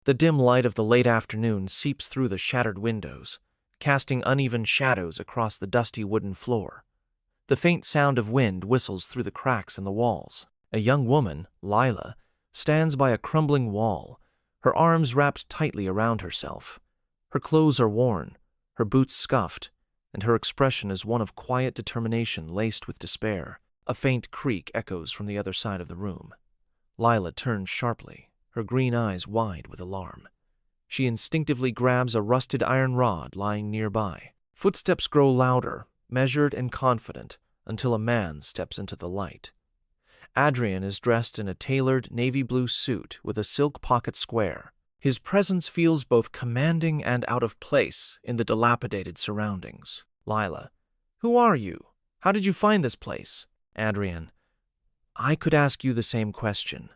The dim light of the late afternoon seeps through the shattered windows, casting uneven shadows across the dusty wooden floor. The faint sound of wind whistles through the cracks in the walls. A young woman, Lila, stands by a crumbling wall, her arms wrapped tightly around herself. Her clothes are worn, her boots scuffed, and her expression is one of quiet determination laced with despair. A faint creak echoes from the other side of the room. Lila turns sharply, her green eyes wide with alarm. She instinctively grabs a rusted iron rod lying nearby. Footsteps grow louder, measured and confident, until a man steps into the light. Adrian is dressed in a tailored navy blue suit with a silk pocket square. His presence feels both commanding and out of place in the dilapidated surroundings. Lila: "Who are you? How did you find this place?" Adrian: "I could ask you the same question,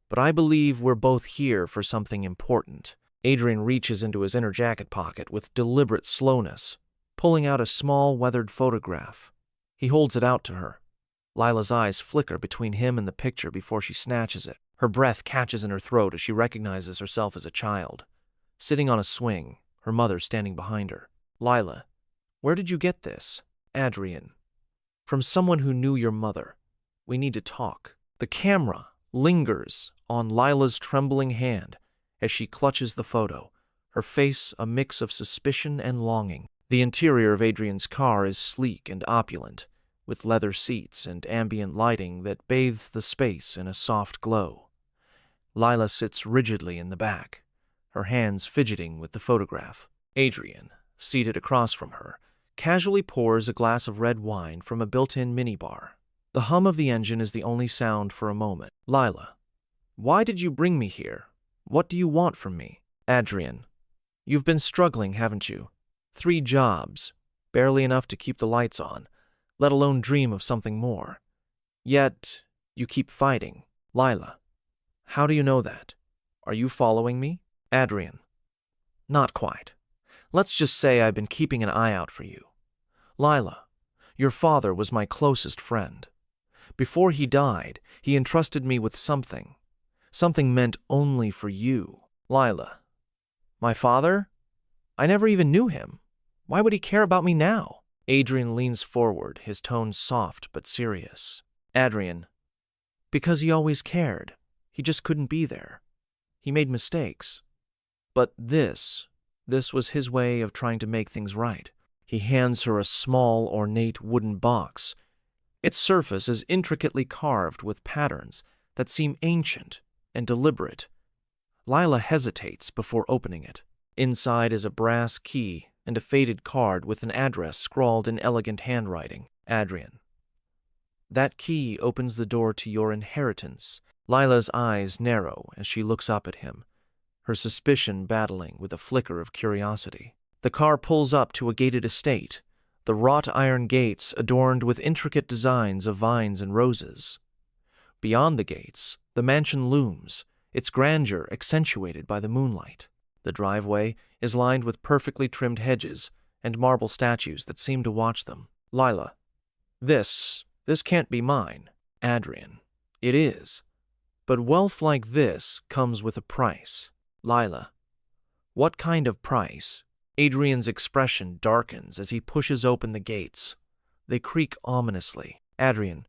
but I believe we're both here for something important." Adrian reaches into his inner jacket pocket with deliberate slowness, pulling out a small, weathered photograph. He holds it out to her. Lila's eyes flicker between him and the picture before she snatches it. Her breath catches in her throat as she recognizes herself as a child, sitting on a swing, her mother standing behind her. "Lila, where did you get this?" Adrian: "From someone who knew your mother. We need to talk." The camera lingers on Lila's trembling hand as she clutches the photo, her face a mix of suspicion and longing. The interior of Adrian's car is sleek and opulent, with leather seats and ambient lighting that bathes the space in a soft glow. Lila sits rigidly in the back, her hands fidgeting with the photograph. Adrian, seated across from her, casually pours a glass of red wine from a built-in minibar. The hum of the engine is the only sound for a moment. "Lila, why did you bring me here? What do you want from me?" Adrian: "You've been struggling, haven't you? 3 jobs, barely enough to keep the lights on, let alone dream of something more. Yet, you keep fighting." Lila: "How do you know that? Are you following me?" Adrian: "Not quite. Let's just say I've been keeping an eye out for you. Lila, your father was my closest friend. Before he died, he entrusted me with something meant only for you." Lila: "My father? I never even knew him. Why would he care about me now?" Adrian leans forward, his tone soft but serious. Adrian: "Because he always cared. He just couldn't be there. He made mistakes. But this was his way of trying to make things right." He hands her a small, ornate wooden box. Its surface is intricately carved with patterns that seem ancient and deliberate. Lila hesitates before opening it. Inside is a brass key and a faded card with an address scrawled in elegant handwriting. Adrian: "That key opens the door to your inheritance." Lila's eyes narrow as she looks up at him, her suspicion battling with a flicker of curiosity. The car pulls up to a gated estate, the wrought iron gates adorned with intricate designs of vines and roses. Beyond the gates, the mansion looms, its grandeur accentuated by the moonlight. The driveway is lined with perfectly trimmed hedges and marble statues that seem to watch them. Lila: This can't be mine." Adrian: "It is. But wealth like this comes with a price." Lila: "What kind of price?" Adrian's expression darkens as he pushes open the gates. They creak ominously. Adrian: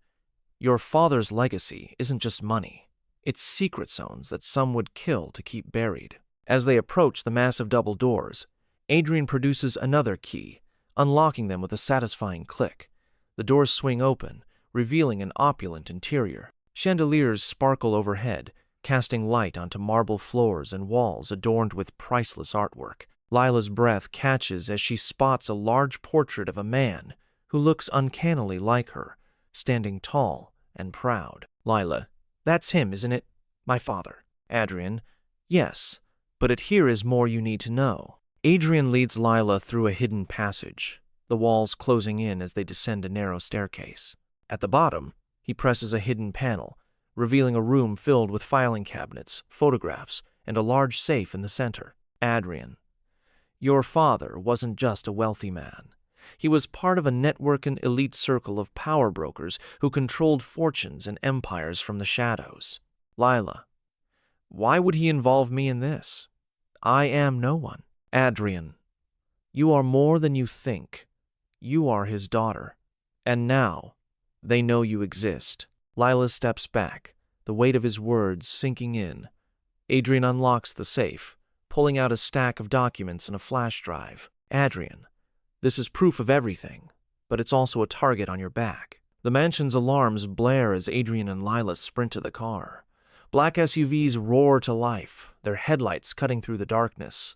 "Your father's legacy isn't just money. It's secret zones that some would kill to keep buried." As they approach the massive double doors, Adrian produces another key, unlocking them with a satisfying click. The doors swing open, revealing an opulent interior. Chandeliers sparkle overhead, casting light onto marble floors and walls adorned with priceless artwork. Lila's breath catches as she spots a large portrait of a man who looks uncannily like her, standing tall and proud. Lila: "That's him, isn't it? My father." Adrian: "Yes, but here is more you need to know." Adrian leads Lila through a hidden passage, the walls closing in as they descend a narrow staircase. At the bottom, he presses a hidden panel, revealing a room filled with filing cabinets, photographs, and a large safe in the center. Adrian: "Your father wasn't just a wealthy man. He was part of a network and elite circle of power brokers who controlled fortunes and empires from the shadows." Lila: Why would he involve me in this? I am no one. Adrian, you are more than you think. You are his daughter. And now, they know you exist. Lila steps back, the weight of his words sinking in. Adrian unlocks the safe, pulling out a stack of documents and a flash drive. Adrian, this is proof of everything, but it's also a target on your back. The mansion's alarms blare as Adrian and Lila sprint to the car. Black SUVs roar to life, their headlights cutting through the darkness.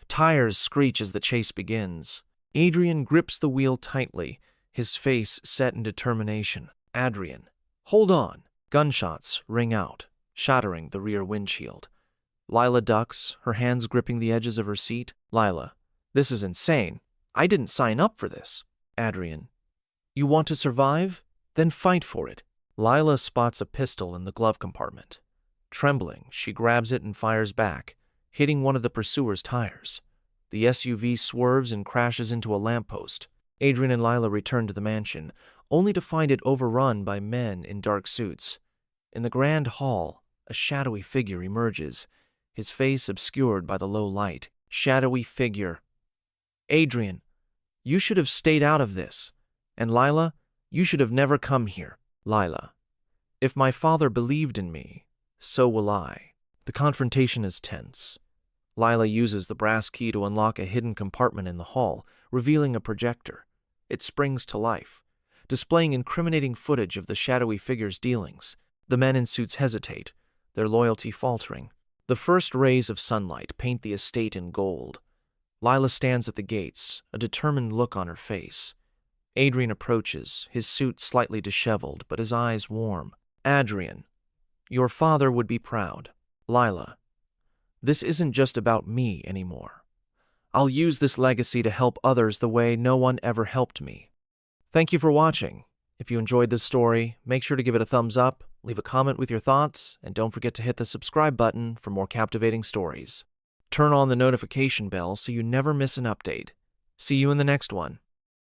Tires screech as the chase begins. Adrian grips the wheel tightly, his face set in determination. Adrian, hold on. Gunshots ring out, shattering the rear windshield. Lila ducks, her hands gripping the edges of her seat. Lila, this is insane. I didn't sign up for this. Adrian, you want to survive? Then fight for it. Lila spots a pistol in the glove compartment. Trembling, she grabs it and fires back, hitting one of the pursuer's tires. The SUV swerves and crashes into a lamppost. Adrian and Lila return to the mansion, only to find it overrun by men in dark suits. In the grand hall, a shadowy figure emerges, his face obscured by the low light. Shadowy figure. Adrian, you should have stayed out of this. And Lila, you should have never come here. Lila, if my father believed in me, so will I. The confrontation is tense. Lila uses the brass key to unlock a hidden compartment in the hall, revealing a projector. It springs to life, displaying incriminating footage of the shadowy figure's dealings. The men in suits hesitate, their loyalty faltering. The first rays of sunlight paint the estate in gold. Lila stands at the gates, a determined look on her face. Adrian approaches, his suit slightly disheveled, but his eyes warm. Adrian, your father would be proud. Lila, this isn't just about me anymore. I'll use this legacy to help others the way no one ever helped me. Thank you for watching. If you enjoyed this story, make sure to give it a thumbs up, leave a comment with your thoughts, and don't forget to hit the subscribe button for more captivating stories. Turn on the notification bell so you never miss an update. See you in the next one.